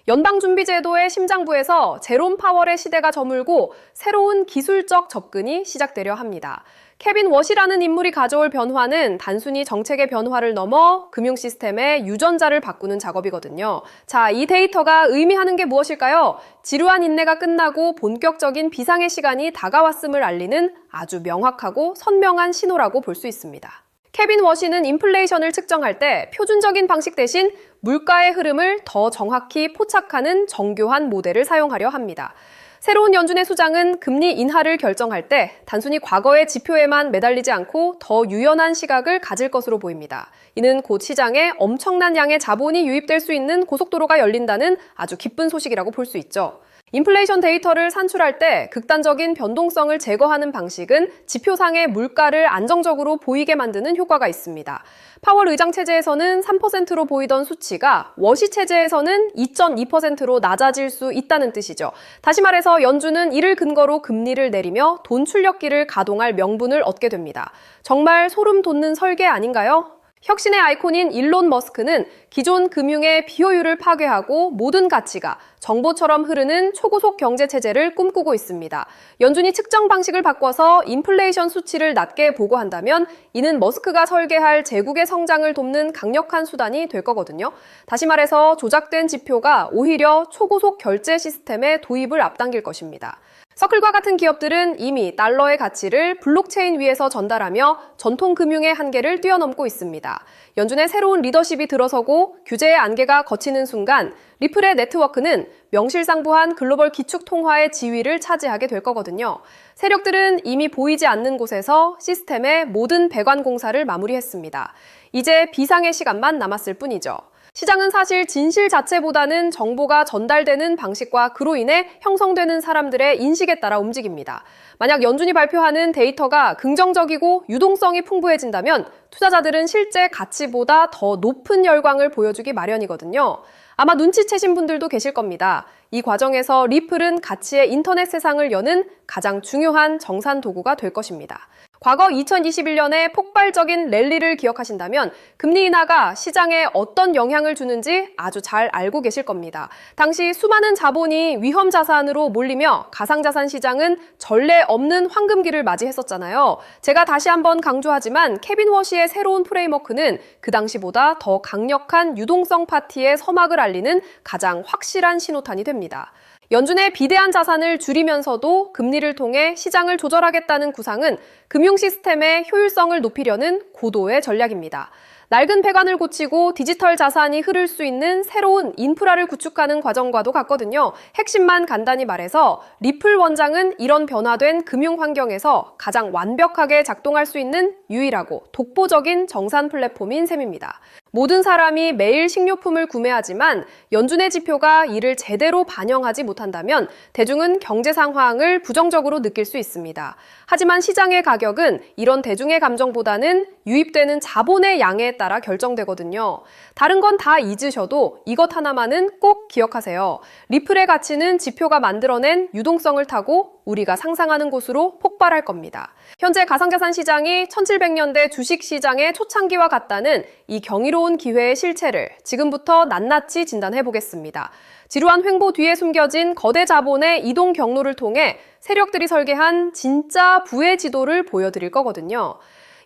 연방준비제도의 심장부에서 제롬 파월의 시대가 저물고 새로운 기술적 접근이 시작되려 합니다. 케빈 워시라는 인물이 가져올 변화는 단순히 정책의 변화를 넘어 금융 시스템의 유전자를 바꾸는 작업이거든요. 자, 이 데이터가 의미하는 게 무엇일까요? 지루한 인내가 끝나고 본격적인 비상의 시간이 다가왔음을 알리는 아주 명확하고 선명한 신호라고 볼 수 있습니다. 케빈 워시는 인플레이션을 측정할 때 표준적인 방식 대신 물가의 흐름을 더 정확히 포착하는 정교한 모델을 사용하려 합니다. 새로운 연준의 수장은 금리 인하를 결정할 때 단순히 과거의 지표에만 매달리지 않고 더 유연한 시각을 가질 것으로 보입니다. 이는 곧 시장에 엄청난 양의 자본이 유입될 수 있는 고속도로가 열린다는 아주 기쁜 소식이라고 볼 수 있죠. 인플레이션 데이터를 산출할 때 극단적인 변동성을 제거하는 방식은 지표상의 물가를 안정적으로 보이게 만드는 효과가 있습니다. 파월 의장 체제에서는 3%로 보이던 수치가 워시 체제에서는 2.2%로 낮아질 수 있다는 뜻이죠. 다시 말해서 연준은 이를 근거로 금리를 내리며 돈 출력기를 가동할 명분을 얻게 됩니다. 정말 소름 돋는 설계 아닌가요? 혁신의 아이콘인 일론 머스크는 기존 금융의 비효율을 파괴하고 모든 가치가 정보처럼 흐르는 초고속 경제체제를 꿈꾸고 있습니다. 연준이 측정 방식을 바꿔서 인플레이션 수치를 낮게 보고한다면 이는 머스크가 설계할 제국의 성장을 돕는 강력한 수단이 될 거거든요. 다시 말해서 조작된 지표가 오히려 초고속 결제 시스템의 도입을 앞당길 것입니다. 서클과 같은 기업들은 이미 달러의 가치를 블록체인 위에서 전달하며 전통 금융의 한계를 뛰어넘고 있습니다. 연준의 새로운 리더십이 들어서고 규제의 안개가 걷히는 순간 리플의 네트워크는 명실상부한 글로벌 기축 통화의 지위를 차지하게 될 거거든요. 세력들은 이미 보이지 않는 곳에서 시스템의 모든 배관 공사를 마무리했습니다. 이제 비상의 시간만 남았을 뿐이죠. 시장은 사실 진실 자체보다는 정보가 전달되는 방식과 그로 인해 형성되는 사람들의 인식에 따라 움직입니다. 만약 연준이 발표하는 데이터가 긍정적이고 유동성이 풍부해진다면 투자자들은 실제 가치보다 더 높은 열광을 보여주기 마련이거든요. 아마 눈치채신 분들도 계실 겁니다. 이 과정에서 리플은 가치의 인터넷 세상을 여는 가장 중요한 정산 도구가 될 것입니다. 과거 2021년의 폭발적인 랠리를 기억하신다면 금리 인하가 시장에 어떤 영향을 주는지 아주 잘 알고 계실 겁니다. 당시 수많은 자본이 위험 자산으로 몰리며 가상자산 시장은 전례 없는 황금기를 맞이했었잖아요. 제가 다시 한번 강조하지만 케빈 워시의 새로운 프레임워크는 그 당시보다 더 강력한 유동성 파티의 서막을 알리는 가장 확실한 신호탄이 됩니다. 연준의 비대한 자산을 줄이면서도 금리를 통해 시장을 조절하겠다는 구상은 금융 시스템의 효율성을 높이려는 고도의 전략입니다. 낡은 배관을 고치고 디지털 자산이 흐를 수 있는 새로운 인프라를 구축하는 과정과도 같거든요. 핵심만 간단히 말해서 리플 원장은 이런 변화된 금융 환경에서 가장 완벽하게 작동할 수 있는 유일하고 독보적인 정산 플랫폼인 셈입니다. 모든 사람이 매일 식료품을 구매하지만 연준의 지표가 이를 제대로 반영하지 못한다면 대중은 경제 상황을 부정적으로 느낄 수 있습니다. 하지만 시장의 가격은 이런 대중의 감정보다는 유입되는 자본의 양에 따라 결정되거든요. 다른 건 다 잊으셔도 이것 하나만은 꼭 기억하세요. 리플의 가치는 지표가 만들어낸 유동성을 타고 우리가 상상하는 곳으로 폭발할 겁니다. 현재 가상자산 시장이 1700년대 주식시장의 초창기와 같다는 이 경이로운 기회의 실체를 지금부터 낱낱이 진단해 보겠습니다. 지루한 횡보 뒤에 숨겨진 거대 자본의 이동 경로를 통해 세력들이 설계한 진짜 부의 지도를 보여드릴 거거든요.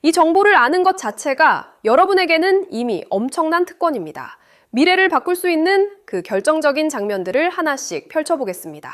이 정보를 아는 것 자체가 여러분에게는 이미 엄청난 특권입니다. 미래를 바꿀 수 있는 그 결정적인 장면들을 하나씩 펼쳐보겠습니다.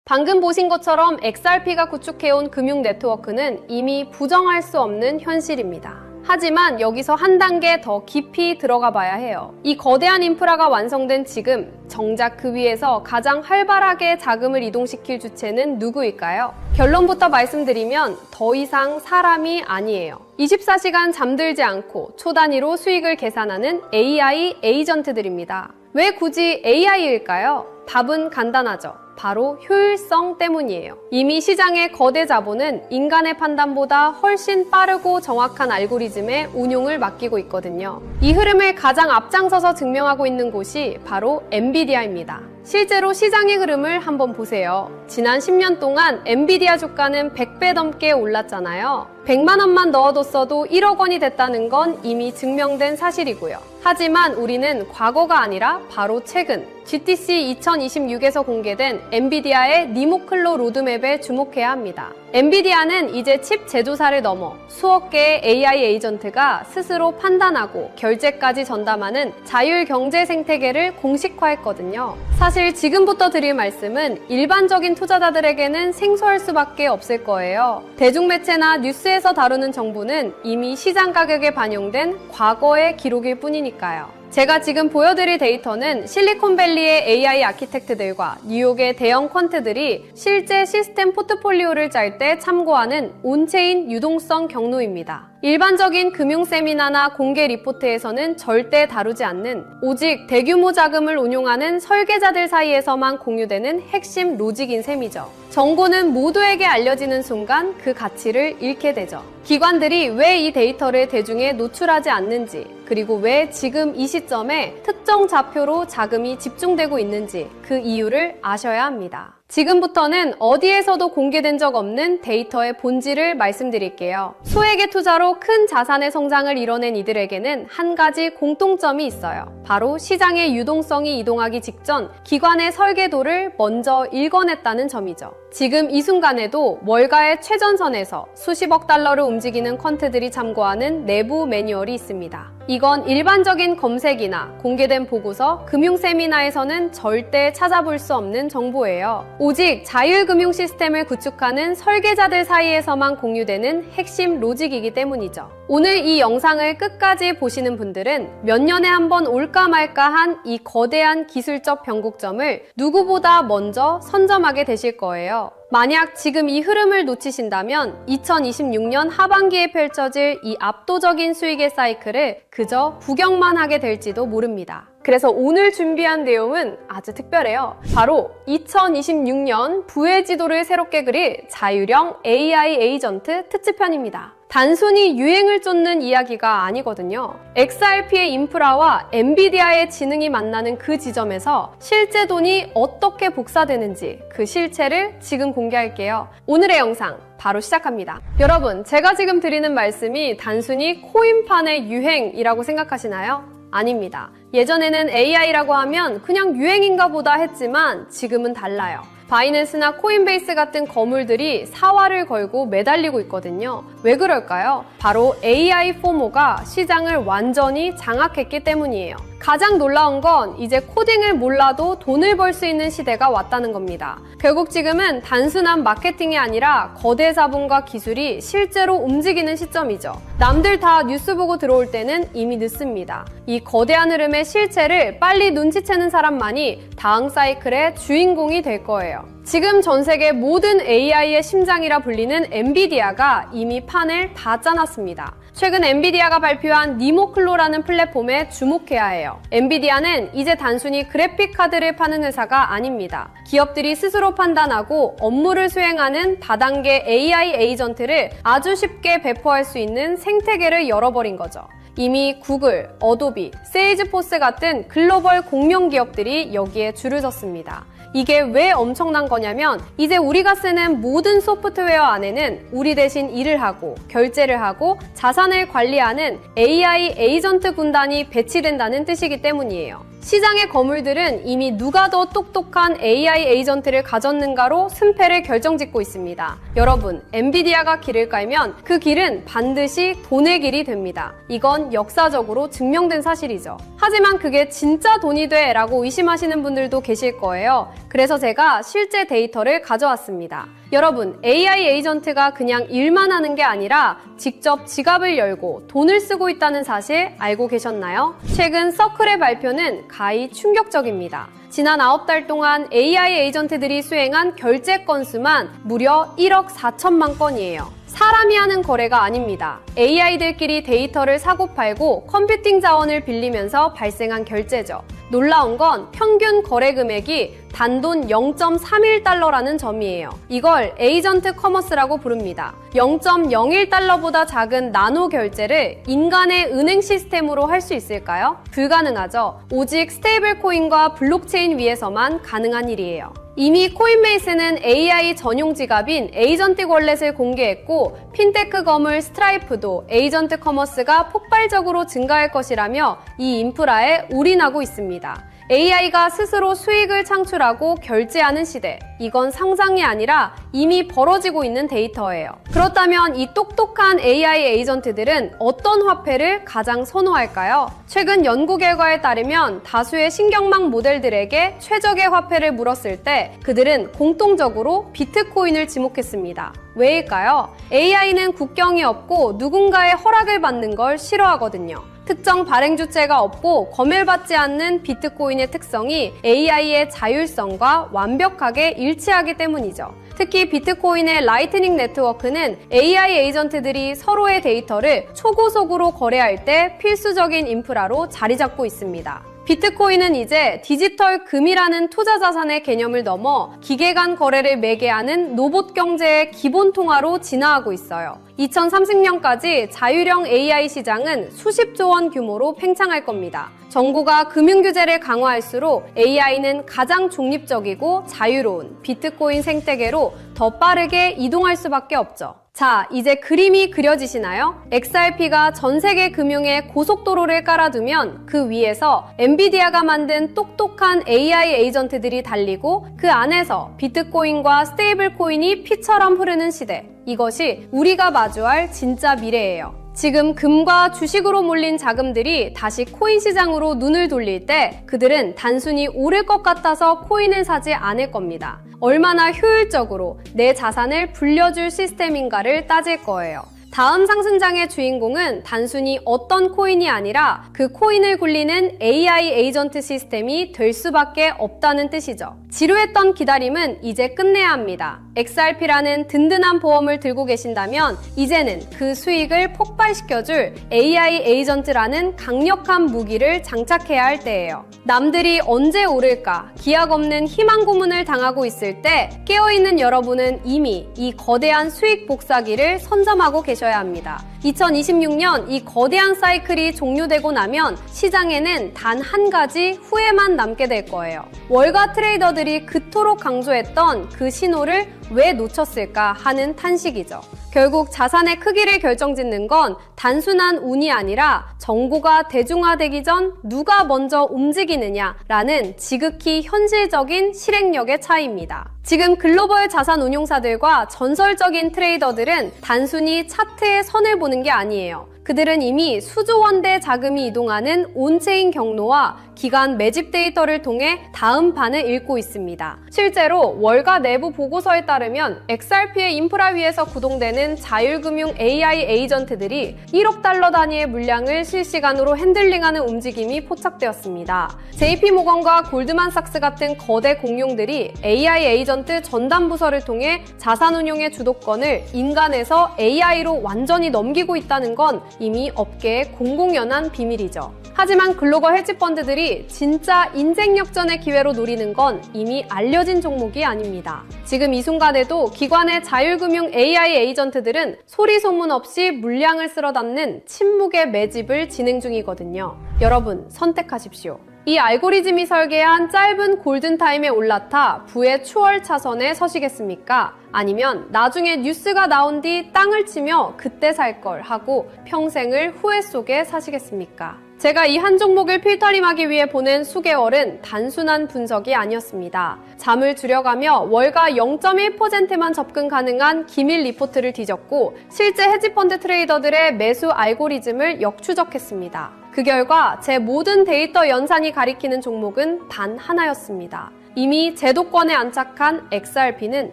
방금 보신 것처럼 XRP가 구축해온 금융 네트워크는 이미 부정할 수 없는 현실입니다. 하지만 여기서 한 단계 더 깊이 들어가 봐야 해요. 이 거대한 인프라가 완성된 지금 정작 그 위에서 가장 활발하게 자금을 이동시킬 주체는 누구일까요? 결론부터 말씀드리면 더 이상 사람이 아니에요. 24시간 잠들지 않고 초 단위로 수익을 계산하는 AI 에이전트들입니다. 왜 굳이 AI일까요? 답은 간단하죠. 바로 효율성 때문이에요. 이미 시장의 거대 자본은 인간의 판단보다 훨씬 빠르고 정확한 알고리즘의 운용을 맡기고 있거든요. 이 흐름을 가장 앞장서서 증명하고 있는 곳이 바로 엔비디아입니다. 실제로 시장의 흐름을 한번 보세요. 지난 10년 동안 엔비디아 주가는 100배 넘게 올랐잖아요. 100만 원만 넣어뒀어도 1억 원이 됐다는 건 이미 증명된 사실이고요. 하지만 우리는 과거가 아니라 바로 최근 GTC 2026에서 공개된 엔비디아의 니모클로 로드맵에 주목해야 합니다. 엔비디아는 이제 칩 제조사를 넘어 수억 개의 AI 에이전트가 스스로 판단하고 결제까지 전담하는 자율 경제 생태계를 공식화했거든요. 사실 지금부터 드릴 말씀은 일반적인 투자자들에게는 생소할 수밖에 없을 거예요. 대중매체나 뉴스에서 다루는 정보는 이미 시장 가격에 반영된 과거의 기록일 뿐이니까요. 제가 지금 보여드릴 데이터는 실리콘밸리의 AI 아키텍트들과 뉴욕의 대형 퀀트들이 실제 시스템 포트폴리오를 짤 때 참고하는 온체인 유동성 경로입니다. 일반적인 금융 세미나나 공개 리포트에서는 절대 다루지 않는 오직 대규모 자금을 운용하는 설계자들 사이에서만 공유되는 핵심 로직인 셈이죠. 정보는 모두에게 알려지는 순간 그 가치를 잃게 되죠. 기관들이 왜 이 데이터를 대중에 노출하지 않는지, 그리고 왜 지금 이 시점에 특정 좌표로 자금이 집중되고 있는지 그 이유를 아셔야 합니다. 지금부터는 어디에서도 공개된 적 없는 데이터의 본질을 말씀드릴게요. 소액의 투자로 큰 자산의 성장을 이뤄낸 이들에게는 한 가지 공통점이 있어요. 바로 시장의 유동성이 이동하기 직전 기관의 설계도를 먼저 읽어냈다는 점이죠. 지금 이 순간에도 월가의 최전선에서 수십억 달러를 움직이는 퀀트들이 참고하는 내부 매뉴얼이 있습니다. 이건 일반적인 검색이나 공개된 보고서, 금융 세미나에서는 절대 찾아볼 수 없는 정보예요. 오직 자율금융 시스템을 구축하는 설계자들 사이에서만 공유되는 핵심 로직이기 때문이죠. 오늘 이 영상을 끝까지 보시는 분들은 몇 년에 한 번 올까 말까한 이 거대한 기술적 변곡점을 누구보다 먼저 선점하게 되실 거예요. 만약 지금 이 흐름을 놓치신다면 2026년 하반기에 펼쳐질 이 압도적인 수익의 사이클을 그저 구경만 하게 될지도 모릅니다. 그래서 오늘 준비한 내용은 아주 특별해요. 바로 2026년 부의 지도를 새롭게 그릴 자율형 AI 에이전트 특집편입니다. 단순히 유행을 쫓는 이야기가 아니거든요. XRP의 인프라와 엔비디아의 지능이 만나는 그 지점에서 실제 돈이 어떻게 복사되는지 그 실체를 지금 공개할게요. 오늘의 영상 바로 시작합니다. 여러분, 제가 지금 드리는 말씀이 단순히 코인판의 유행이라고 생각하시나요? 아닙니다. 예전에는 AI라고 하면 그냥 유행인가 보다 했지만 지금은 달라요. 바이낸스나 코인베이스 같은 거물들이 사활을 걸고 매달리고 있거든요. 왜 그럴까요? 바로 AI 포모가 시장을 완전히 장악했기 때문이에요. 가장 놀라운 건 이제 코딩을 몰라도 돈을 벌 수 있는 시대가 왔다는 겁니다. 결국 지금은 단순한 마케팅이 아니라 거대 자본과 기술이 실제로 움직이는 시점이죠. 남들 다 뉴스 보고 들어올 때는 이미 늦습니다. 이 거대한 흐름의 실체를 빨리 눈치채는 사람만이 다음 사이클의 주인공이 될 거예요. 지금 전 세계 모든 AI의 심장이라 불리는 엔비디아가 이미 판을 다 짜놨습니다. 최근 엔비디아가 발표한 니모클로라는 플랫폼에 주목해야 해요. 엔비디아는 이제 단순히 그래픽 카드를 파는 회사가 아닙니다. 기업들이 스스로 판단하고 업무를 수행하는 다단계 AI 에이전트를 아주 쉽게 배포할 수 있는 생태계를 열어버린 거죠. 이미 구글, 어도비, 세일즈포스 같은 글로벌 공룡 기업들이 여기에 줄을 섰습니다. 이게 왜 엄청난 거냐면 이제 우리가 쓰는 모든 소프트웨어 안에는 우리 대신 일을 하고 결제를 하고 자산을 관리하는 AI 에이전트 군단이 배치된다는 뜻이기 때문이에요. 시장의 거물들은 이미 누가 더 똑똑한 AI 에이전트를 가졌는가로 승패를 결정짓고 있습니다. 여러분, 엔비디아가 길을 깔면 그 길은 반드시 돈의 길이 됩니다. 이건 역사적으로 증명된 사실이죠. 하지만 그게 진짜 돈이 돼? 라고 의심하시는 분들도 계실 거예요. 그래서 제가 실제 데이터를 가져왔습니다. 여러분, AI 에이전트가 그냥 일만 하는 게 아니라 직접 지갑을 열고 돈을 쓰고 있다는 사실 알고 계셨나요? 최근 서클의 발표는 가히 충격적입니다. 지난 9달 동안 AI 에이전트들이 수행한 결제 건수만 무려 1억 4천만 건이에요. 사람이 하는 거래가 아닙니다. AI들끼리 데이터를 사고팔고 컴퓨팅 자원을 빌리면서 발생한 결제죠. 놀라운 건 평균 거래 금액이 단돈 0.31달러라는 점이에요. 이걸 에이전트 커머스라고 부릅니다. 0.01달러보다 작은 나노 결제를 인간의 은행 시스템으로 할 수 있을까요? 불가능하죠. 오직 스테이블 코인과 블록체인 위에서만 가능한 일이에요. 이미 코인베이스는 AI 전용 지갑인 에이전트 월렛을 공개했고 핀테크 거물 스트라이프도 에이전트 커머스가 폭발적으로 증가할 것이라며 이 인프라에 올인하고 있습니다. AI가 스스로 수익을 창출하고 결제하는 시대. 이건 상상이 아니라 이미 벌어지고 있는 데이터예요. 그렇다면 이 똑똑한 AI 에이전트들은 어떤 화폐를 가장 선호할까요? 최근 연구 결과에 따르면 다수의 신경망 모델들에게 최적의 화폐를 물었을 때 그들은 공통적으로 비트코인을 지목했습니다. 왜일까요? AI는 국경이 없고 누군가의 허락을 받는 걸 싫어하거든요. 특정 발행 주체가 없고 검열받지 않는 비트코인의 특성이 AI의 자율성과 완벽하게 일치하기 때문이죠. 특히 비트코인의 라이트닝 네트워크는 AI 에이전트들이 서로의 데이터를 초고속으로 거래할 때 필수적인 인프라로 자리 잡고 있습니다. 비트코인은 이제 디지털 금이라는 투자 자산의 개념을 넘어 기계 간 거래를 매개하는 로봇 경제의 기본 통화로 진화하고 있어요. 2030년까지 자율형 AI 시장은 수십조 원 규모로 팽창할 겁니다. 정부가 금융 규제를 강화할수록 AI는 가장 중립적이고 자유로운 비트코인 생태계로 더 빠르게 이동할 수밖에 없죠. 자, 이제 그림이 그려지시나요? XRP가 전 세계 금융에 고속도로를 깔아두면 그 위에서 엔비디아가 만든 똑똑한 AI 에이전트들이 달리고 그 안에서 비트코인과 스테이블 코인이 피처럼 흐르는 시대. 이것이 우리가 마주할 진짜 미래예요. 지금 금과 주식으로 몰린 자금들이 다시 코인 시장으로 눈을 돌릴 때 그들은 단순히 오를 것 같아서 코인을 사지 않을 겁니다. 얼마나 효율적으로 내 자산을 불려줄 시스템인가를 따질 거예요. 다음 상승장의 주인공은 단순히 어떤 코인이 아니라 그 코인을 굴리는 AI 에이전트 시스템이 될 수밖에 없다는 뜻이죠. 지루했던 기다림은 이제 끝내야 합니다. XRP라는 든든한 보험을 들고 계신다면 이제는 그 수익을 폭발시켜줄 AI 에이전트라는 강력한 무기를 장착해야 할 때예요. 남들이 언제 오를까 기약 없는 희망 고문을 당하고 있을 때 깨어있는 여러분은 이미 이 거대한 수익 복사기를 선점하고 계셔야 합니다. 2026년 이 거대한 사이클이 종료되고 나면 시장에는 단 한 가지 후회만 남게 될 거예요. 월가 트레이더들이 그토록 강조했던 그 신호를 왜 놓쳤을까 하는 탄식이죠. 결국 자산의 크기를 결정짓는 건 단순한 운이 아니라 정보가 대중화되기 전 누가 먼저 움직이느냐라는 지극히 현실적인 실행력의 차이입니다. 지금 글로벌 자산 운용사들과 전설적인 트레이더들은 단순히 차트의 선을 보는 게 아니에요. 그들은 이미 수조 원대 자금이 이동하는 온체인 경로와 기간 매집 데이터를 통해 다음 판을 읽고 있습니다. 실제로 월가 내부 보고서에 따르면 XRP의 인프라 위에서 구동되는 자율금융 AI 에이전트들이 1억 달러 단위의 물량을 실시간으로 핸들링하는 움직임이 포착되었습니다. JP모건과 골드만삭스 같은 거대 공룡들이 AI 에이전트 전담 부서를 통해 자산운용의 주도권을 인간에서 AI로 완전히 넘기고 있다는 건 이미 업계의 공공연한 비밀이죠. 하지만 글로벌 헤지펀드들이 진짜 인생 역전의 기회로 노리는 건 이미 알려진 종목이 아닙니다. 지금 이 순간에도 기관의 자율금융 AI 에이전트들은 소리 소문 없이 물량을 쓸어 담는 침묵의 매집을 진행 중이거든요. 여러분, 선택하십시오. 이 알고리즘이 설계한 짧은 골든타임에 올라타 부의 추월 차선에 서시겠습니까? 아니면 나중에 뉴스가 나온 뒤 땅을 치며 그때 살 걸 하고 평생을 후회 속에 사시겠습니까? 제가 이 한 종목을 필터링하기 위해 보낸 수개월은 단순한 분석이 아니었습니다. 잠을 줄여가며 월가 0.1%만 접근 가능한 기밀 리포트를 뒤졌고 실제 헤지펀드 트레이더들의 매수 알고리즘을 역추적했습니다. 그 결과 제 모든 데이터 연산이 가리키는 종목은 단 하나였습니다. 이미 제도권에 안착한 XRP는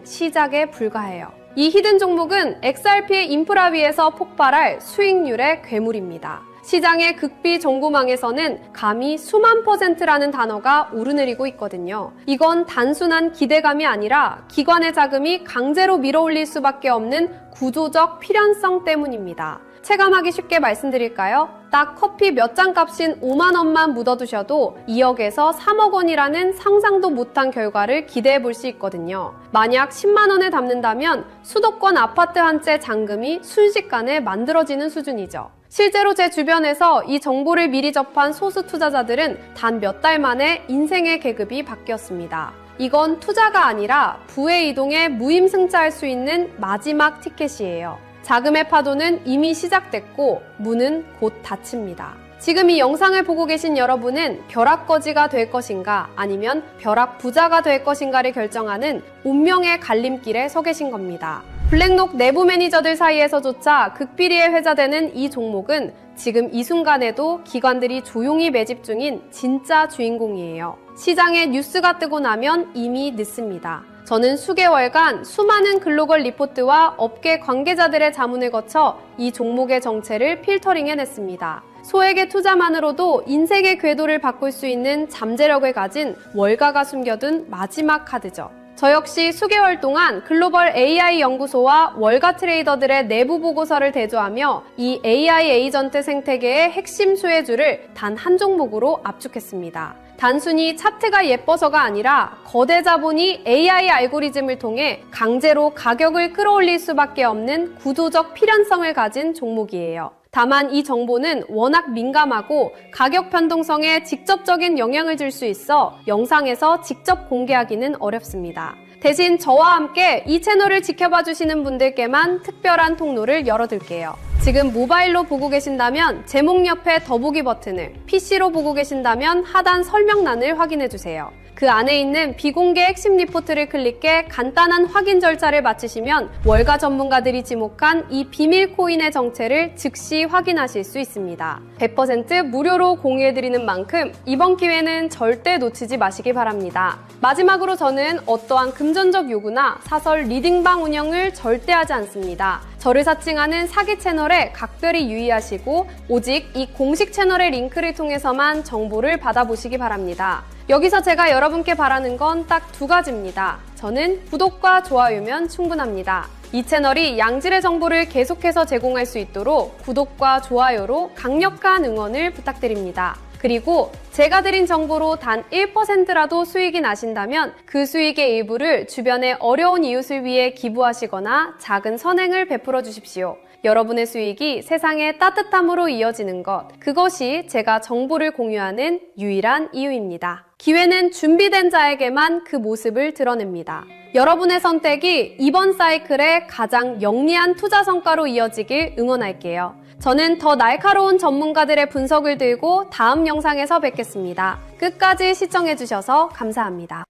시작에 불과해요. 이 히든 종목은 XRP의 인프라 위에서 폭발할 수익률의 괴물입니다. 시장의 극비 정보망에서는 감히 수만 %라는 단어가 오르내리고 있거든요. 이건 단순한 기대감이 아니라 기관의 자금이 강제로 밀어올릴 수밖에 없는 구조적 필연성 때문입니다. 체감하기 쉽게 말씀드릴까요? 딱 커피 몇 잔 값인 5만 원만 묻어두셔도 2억에서 3억 원이라는 상상도 못한 결과를 기대해 볼 수 있거든요. 만약 10만 원을 담는다면 수도권 아파트 한 채 잔금이 순식간에 만들어지는 수준이죠. 실제로 제 주변에서 이 정보를 미리 접한 소수 투자자들은 단 몇 달 만에 인생의 계급이 바뀌었습니다. 이건 투자가 아니라 부의 이동에 무임승차할 수 있는 마지막 티켓이에요. 자금의 파도는 이미 시작됐고 문은 곧 닫힙니다. 지금 이 영상을 보고 계신 여러분은 벼락거지가 될 것인가 아니면 벼락부자가 될 것인가를 결정하는 운명의 갈림길에 서 계신 겁니다. 블랙록 내부 매니저들 사이에서조차 극비리에 회자되는 이 종목은 지금 이 순간에도 기관들이 조용히 매집 중인 진짜 주인공이에요. 시장에 뉴스가 뜨고 나면 이미 늦습니다. 저는 수개월간 수많은 글로벌 리포트와 업계 관계자들의 자문을 거쳐 이 종목의 정체를 필터링해냈습니다. 소액의 투자만으로도 인생의 궤도를 바꿀 수 있는 잠재력을 가진 월가가 숨겨둔 마지막 카드죠. 저 역시 수개월 동안 글로벌 AI 연구소와 월가 트레이더들의 내부 보고서를 대조하며 이 AI 에이전트 생태계의 핵심 수혜주를 단 한 종목으로 압축했습니다. 단순히 차트가 예뻐서가 아니라 거대 자본이 AI 알고리즘을 통해 강제로 가격을 끌어올릴 수밖에 없는 구조적 필연성을 가진 종목이에요. 다만 이 정보는 워낙 민감하고 가격 변동성에 직접적인 영향을 줄 수 있어 영상에서 직접 공개하기는 어렵습니다. 대신 저와 함께 이 채널을 지켜봐 주시는 분들께만 특별한 통로를 열어둘게요. 지금 모바일로 보고 계신다면 제목 옆에 더보기 버튼을, PC로 보고 계신다면 하단 설명란을 확인해주세요. 그 안에 있는 비공개 핵심 리포트를 클릭해 간단한 확인 절차를 마치시면 월가 전문가들이 지목한 이 비밀 코인의 정체를 즉시 확인하실 수 있습니다. 100% 무료로 공유해드리는 만큼 이번 기회는 절대 놓치지 마시기 바랍니다. 마지막으로 저는 어떠한 금전적 요구나 사설 리딩방 운영을 절대 하지 않습니다. 저를 사칭하는 사기 채널에 각별히 유의하시고 오직 이 공식 채널의 링크를 통해서만 정보를 받아보시기 바랍니다. 여기서 제가 여러분께 바라는 건 딱 두 가지입니다. 저는 구독과 좋아요면 충분합니다. 이 채널이 양질의 정보를 계속해서 제공할 수 있도록 구독과 좋아요로 강력한 응원을 부탁드립니다. 그리고 제가 드린 정보로 단 1%라도 수익이 나신다면 그 수익의 일부를 주변의 어려운 이웃을 위해 기부하시거나 작은 선행을 베풀어 주십시오. 여러분의 수익이 세상의 따뜻함으로 이어지는 것, 그것이 제가 정보를 공유하는 유일한 이유입니다. 기회는 준비된 자에게만 그 모습을 드러냅니다. 여러분의 선택이 이번 사이클의 가장 영리한 투자 성과로 이어지길 응원할게요. 저는 더 날카로운 전문가들의 분석을 들고 다음 영상에서 뵙겠습니다. 끝까지 시청해주셔서 감사합니다.